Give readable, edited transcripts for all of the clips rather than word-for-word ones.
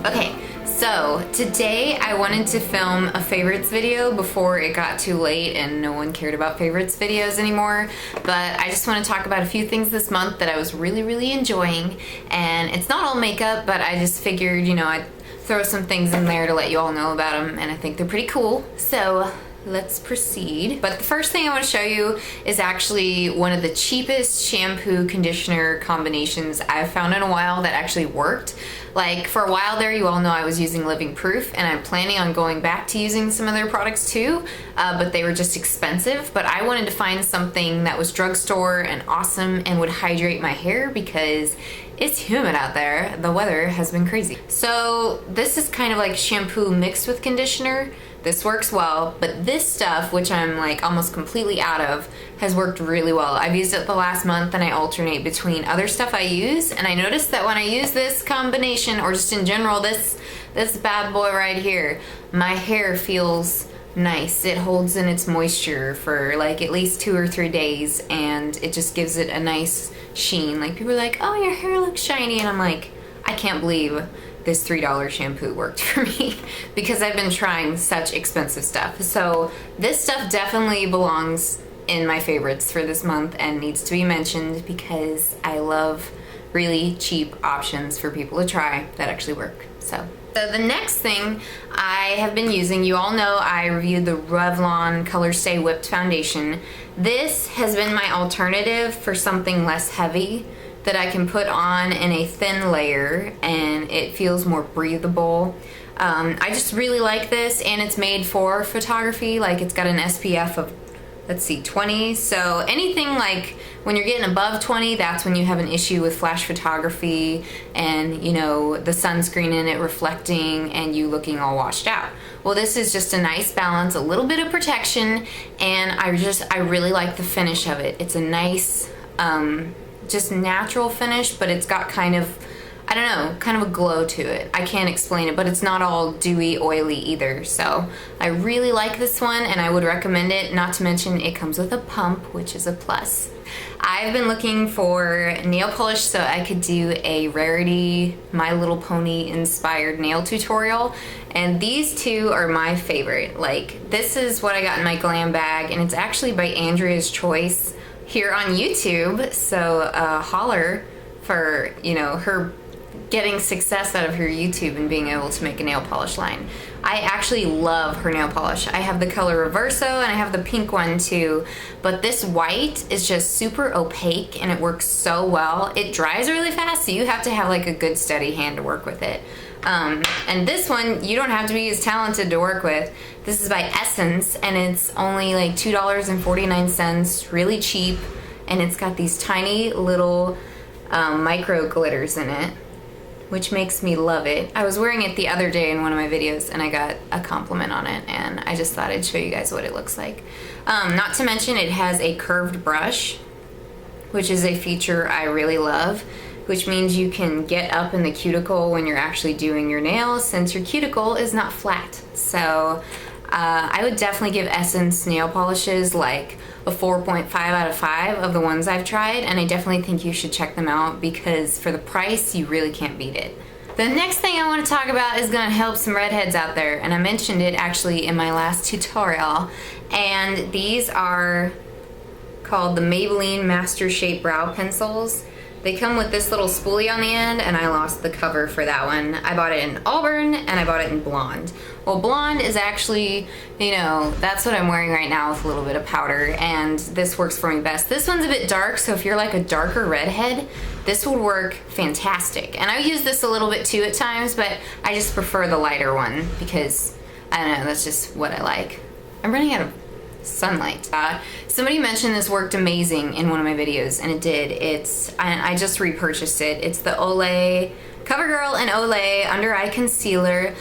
Okay, so today I wanted to film a favorites video before it got too late and no one cared about favorites videos anymore, but I just want to talk about a few things this month that I was really enjoying, and it's not all makeup, but I just figured, you know, I'd throw some things in there to let you all know about them, and I think they're pretty cool, so let's proceed. But the first thing I want to show you is actually one of the cheapest shampoo conditioner combinations I've found in a while that actually worked. Like, for a while there, you all know I was using Living Proof, and I'm planning on going back to using some of their products too, but they were just expensive. But I wanted to find something that was drugstore and awesome and would hydrate my hair because it's humid out there. The weather has been crazy. So this is kind of like shampoo mixed with conditioner. This works well, but this stuff, which I'm like almost completely out of, has worked really well. I've used it the last month and I alternate between other stuff I use, and I noticed that when I use this combination, or just in general, this bad boy right here, my hair feels nice. It holds in its moisture for like at least 2 or 3 days, and it just gives it a nice sheen. Like, people are like, oh, your hair looks shiny, and I'm like, I can't believe this $3 shampoo worked for me because I've been trying such expensive stuff. So this stuff definitely belongs in my favorites for this month and needs to be mentioned because I love really cheap options for people to try that actually work. So the next thing I have been using, you all know I reviewed the Revlon Color Stay Whipped Foundation. This has been my alternative for something less heavy that I can put on in a thin layer, and it feels more breathable. I just really like this, and it's made for photography. Like, it's got an SPF of, let's see, 20. So anything like when you're getting above 20, that's when you have an issue with flash photography and, you know, the sunscreen in it reflecting and you looking all washed out. Well, this is just a nice balance, a little bit of protection, and I really like the finish of it. It's a nice, just natural finish, but it's got kind of, I don't know, kind of a glow to it. I can't explain it, but it's not all dewy, oily either. So I really like this one, and I would recommend it. Not to mention it comes with a pump, which is a plus. I've been looking for nail polish so I could do a Rarity My Little Pony inspired nail tutorial, and these two are my favorite. Like, this is what I got in my glam bag, and it's actually by Andrea's Choice here on YouTube, so holler for, you know, her getting success out of her YouTube and being able to make a nail polish line. I actually love her nail polish. I have the color Reverso and I have the pink one too, but this white is just super opaque and it works so well. It dries really fast, so you have to have like a good steady hand to work with it. And this one, you don't have to be as talented to work with. This is by Essence, and it's only like $2.49, really cheap, and it's got these tiny little micro glitters in it, which makes me love it. I was wearing it the other day in one of my videos and I got a compliment on it, and I just thought I'd show you guys what it looks like. Not to mention it has a curved brush, which is a feature I really love, which means you can get up in the cuticle when you're actually doing your nails, since your cuticle is not flat. So I would definitely give Essence nail polishes like a 4.5 out of 5 of the ones I've tried, and I definitely think you should check them out because for the price, you really can't beat it. The next thing I want to talk about is going to help some redheads out there, and I mentioned it actually in my last tutorial, and these are called the Maybelline Master Shape Brow Pencils. They come with this little spoolie on the end, and I lost the cover for that one. I bought it in Auburn, and I bought it in Blonde. Well, Blonde is actually, you know, that's what I'm wearing right now with a little bit of powder, and this works for me best. This one's a bit dark, so if you're like a darker redhead, this would work fantastic. And I use this a little bit too at times, but I just prefer the lighter one because, I don't know, that's just what I like. I'm running out of sunlight. Somebody mentioned this worked amazing in one of my videos, and it did. I just repurchased it. It's the Olay Covergirl and Olay Under Eye Concealer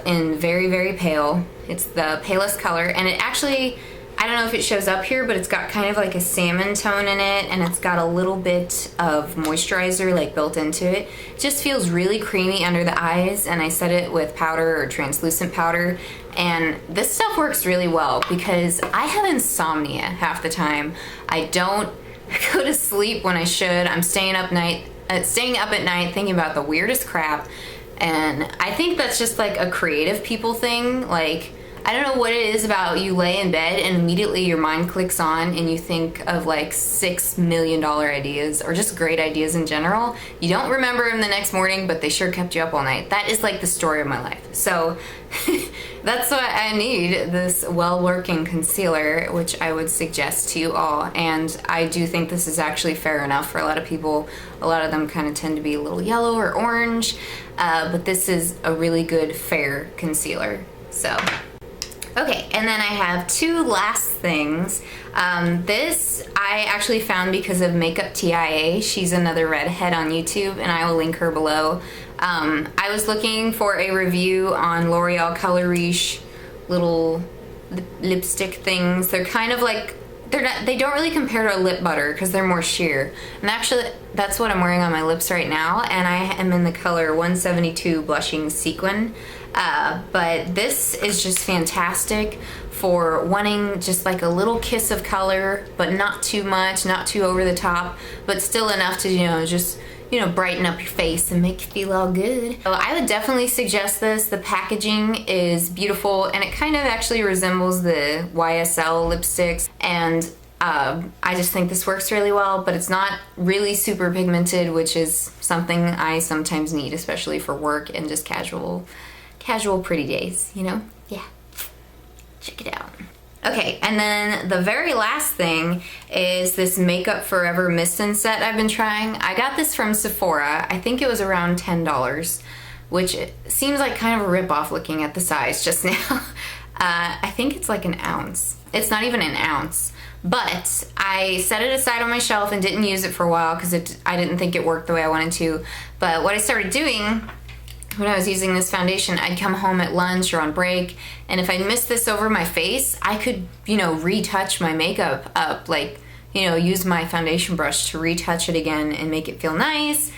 in very pale. It's the palest color, and it actually, I don't know if it shows up here, but it's got kind of like a salmon tone in it, and it's got a little bit of moisturizer like built into it. It just feels really creamy under the eyes, and I set it with powder or translucent powder, and this stuff works really well because I have insomnia half the time. I don't I go to sleep when I should. I'm staying up at night thinking about the weirdest crap. And I think that's just like a creative people thing. Like, I don't know what it is about you lay in bed and immediately your mind clicks on and you think of like $6 million ideas or just great ideas in general. You don't remember them the next morning, but they sure kept you up all night. That is like the story of my life. So that's why I need this well-working concealer, which I would suggest to you all. And I do think this is actually fair enough for a lot of people. A lot of them kind of tend to be a little yellow or orange, but this is a really good fair concealer. So. Okay, and then I have two last things. This I actually found because of MakeupTIA. She's another redhead on YouTube, and I will link her below. I was looking for a review on Loreal Color Riche little lipstick things. They're kind of like, they don't really compare to a lip butter because they're more sheer. And actually, that's what I'm wearing on my lips right now, and I am in the color 172 Blushing Sequin. But this is just fantastic for wanting just like a little kiss of color, but not too much, not too over the top, but still enough to, just brighten up your face and make you feel all good. So I would definitely suggest this. The packaging is beautiful, and it kind of actually resembles the YSL lipsticks, and I just think this works really well, but it's not really super pigmented, which is something I sometimes need, especially for work and just casual pretty days, Yeah. Check it out. Okay, and then the very last thing is this Makeup Forever Mist and Set I've been trying. I got this from Sephora. I think it was around $10, which seems like kind of a ripoff looking at the size just now. I think it's like an ounce. It's not even an ounce. But I set it aside on my shelf and didn't use it for a while because I didn't think it worked the way I wanted to. But what I started doing when I was using this foundation, I'd come home at lunch or on break, and if I missed this over my face, I could, retouch my makeup up, like, use my foundation brush to retouch it again and make it feel nice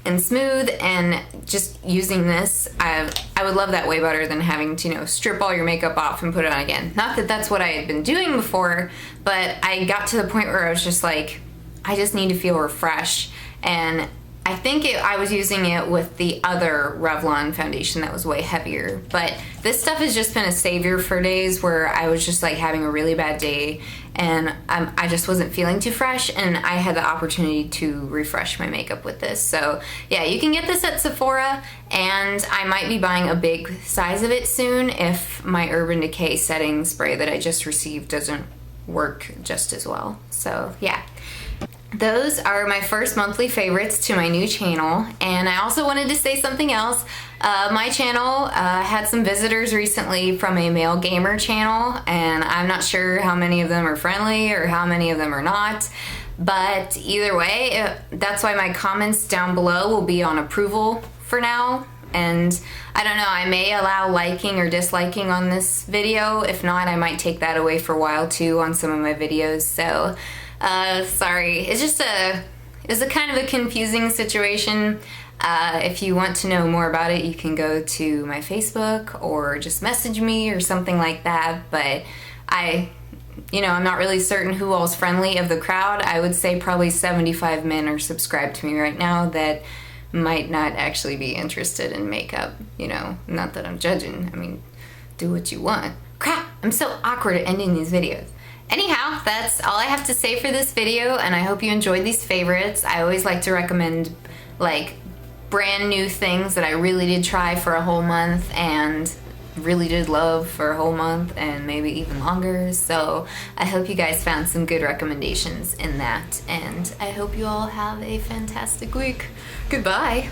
and smooth. And just using this, I would love that way better than having to, strip all your makeup off and put it on again. Not that that's what I had been doing before, but I got to the point where I was just like, I just need to feel refreshed. And I think I was using it with the other Revlon foundation that was way heavier, but this stuff has just been a savior for days where I was just like having a really bad day and I just wasn't feeling too fresh, and I had the opportunity to refresh my makeup with this. So yeah, you can get this at Sephora, and I might be buying a big size of it soon if my Urban Decay setting spray that I just received doesn't work just as well. So yeah. Those are my first monthly favorites to my new channel, and I also wanted to say something else. My channel had some visitors recently from a male gamer channel, and I'm not sure how many of them are friendly or how many of them are not, but either way, that's why my comments down below will be on approval for now. And I don't know, I may allow liking or disliking on this video. If not, I might take that away for a while too on some of my videos. So sorry, it's a kind of a confusing situation. If you want to know more about it, you can go to my Facebook or just message me or something like that. But I'm not really certain who all's friendly of the crowd. I would say probably 75 men are subscribed to me right now that might not actually be interested in makeup. Not that I'm judging. I mean, do what you want. Crap, I'm so awkward at ending these videos. Anyhow, that's all I have to say for this video, and I hope you enjoyed these favorites. I always like to recommend like brand new things that I really did try for a whole month and really did love for a whole month and maybe even longer. So I hope you guys found some good recommendations in that, and I hope you all have a fantastic week. Goodbye.